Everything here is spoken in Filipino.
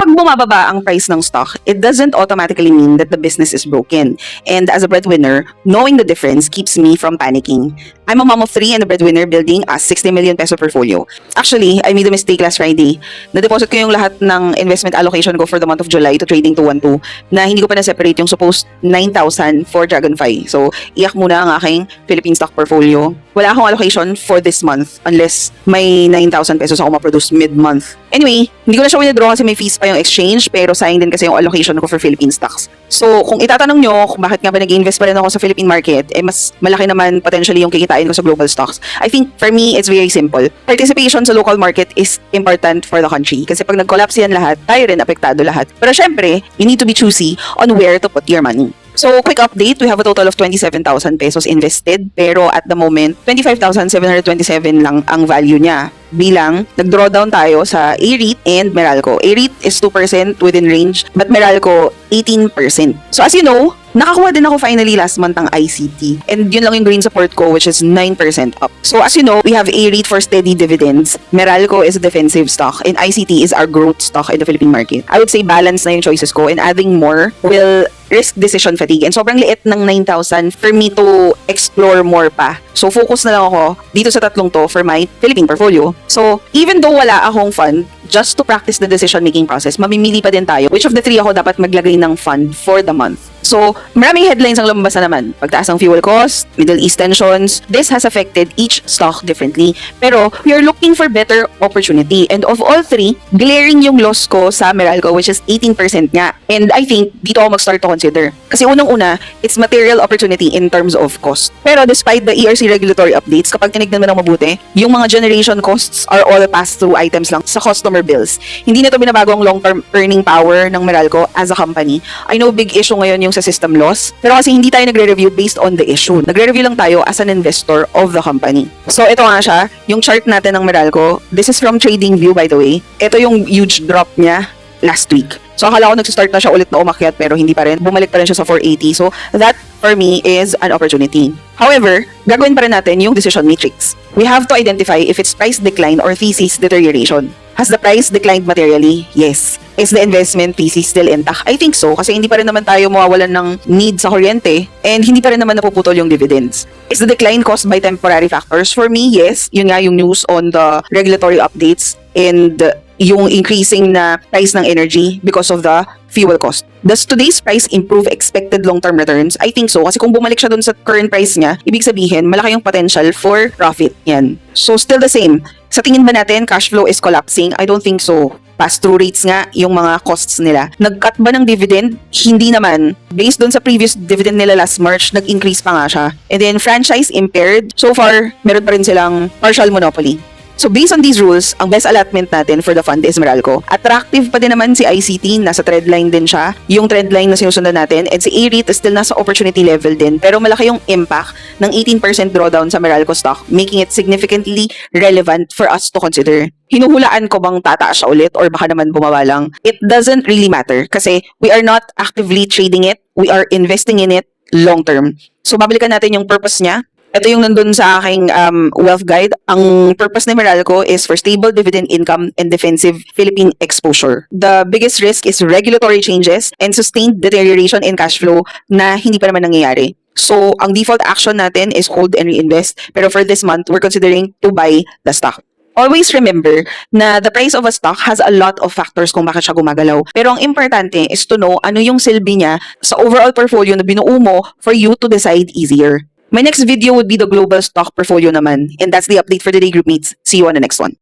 kapag bumababa ang price ng stock, it doesn't automatically mean that the business is broken. And as a breadwinner, knowing the difference keeps me from panicking. I'm a mom of 3 and a breadwinner building a 60 million peso portfolio. Actually, I made a mistake last Friday. Na-deposit ko yung lahat ng investment allocation ko for the month of July to trading 212 na hindi ko pa na-separate yung supposed 9,000 for Dragonfly. So, iyak muna ang aking Philippine stock portfolio. Wala akong allocation for this month unless may 9,000 pesos ako ma-produce mid-month. Anyway, hindi ko na siya withdraw kasi may fees pa yung exchange pero sayang din kasi yung allocation ko for Philippine stocks. So, kung itatanong nyo kung bakit nga ba nag-invest pa rin ako sa Philippine market, mas malaki naman potentially yung kikitain ko sa global stocks. I think for me, it's very simple. Participation sa local market is important for the country kasi pag nag-collapse yan lahat, tayo rin apektado lahat. Pero syempre, you need to be choosy on where to put your money. So, quick update, we have a total of 27,000 pesos invested pero at the moment, 25,727 lang ang value niya. Bilang nag-drawdown tayo sa A-REIT and Meralco. A-REIT is 2% within range but Meralco 18%. So as you know, nakakuha din ako finally last month ng ICT and yun lang yung green support ko which is 9% up. So as you know, we have A-REIT for steady dividends, Meralco is a defensive stock, and ICT is our growth stock in the Philippine market. I would say balance na yung choices ko and adding more will risk decision fatigue and sobrang liit ng 9,000 for me to explore more pa. So focus na lang ako dito sa tatlong to for my Philippine portfolio. So even though wala akong fund, just to practice the decision-making process, mamimili pa din tayo which of the three ako dapat maglagay ng fund for the month. So, maraming headlines ang lumabas na naman. Pagtaas ng fuel cost, Middle East tensions, this has affected each stock differently. Pero, we are looking for better opportunity. And of all three, glaring yung loss ko sa Meralco which is 18% nga. And I think, dito ako mag-start to consider. Kasi unang-una, it's material opportunity in terms of cost. Pero despite the ERC regulatory updates, kapag tinignan mo ng mabuti, yung mga generation costs are all pass-through items lang sa customer bills. Hindi na ito binabago ang long-term earning power ng Meralco as a company. I know big issue ngayon yung sa system loss, pero kasi hindi tayo nagre-review based on the issue. Nagre-review lang tayo as an investor of the company. So ito nga siya, yung chart natin ng Meralco. This is from TradingView by the way. Ito yung huge drop niya last week. So akala ko nagsistart na siya ulit na umakyat pero hindi pa rin. Bumalik pa rin siya sa 480. So that for me is an opportunity. However, gagawin pa rin natin yung decision matrix. We have to identify if it's price decline or thesis deterioration. Has the price declined materially? Yes. Is the investment thesis still intact? I think so kasi hindi pa rin naman tayo mawawalan ng need sa kuryente and hindi pa rin naman napuputol yung dividends. Is the decline caused by temporary factors? For me, yes. Yun nga yung news on the regulatory updates and yung increasing na price ng energy because of the fuel cost. Does today's price improve expected long-term returns? I think so. Kasi kung bumalik siya dun sa current price niya, ibig sabihin, malaki yung potential for profit yan. So, still the same. Sa tingin ba natin, cash flow is collapsing? I don't think so. Pass-through rates nga yung mga costs nila. Nag-cut ba ng dividend? Hindi naman. Based dun sa previous dividend nila last March, nag-increase pa nga siya. And then, franchise impaired. So far, meron pa rin silang partial monopoly. So based on these rules, ang best allotment natin for the fund is Meralco. Attractive pa din naman si ICT, nasa trendline din siya. Yung trendline na sinusundan natin. And si A-REIT is still nasa opportunity level din. Pero malaki yung impact ng 18% drawdown sa Meralco stock, making it significantly relevant for us to consider. Hinuhulaan ko bang tataas siya ulit or baka naman bumaba lang? It doesn't really matter kasi we are not actively trading it. We are investing in it long term. So babalikan natin yung purpose niya. Ito yung nandun sa aking wealth guide. Ang purpose ni Meralco is for stable dividend income and defensive Philippine exposure. The biggest risk is regulatory changes and sustained deterioration in cash flow na hindi pa naman nangyayari. So, ang default action natin is hold and reinvest. Pero for this month, we're considering to buy the stock. Always remember na the price of a stock has a lot of factors kung bakit siya gumagalaw. Pero ang importante is to know ano yung silbi niya sa overall portfolio na binuo mo for you to decide easier. My next video would be the global stock portfolio naman. And that's the update for today, group mates. See you on the next one.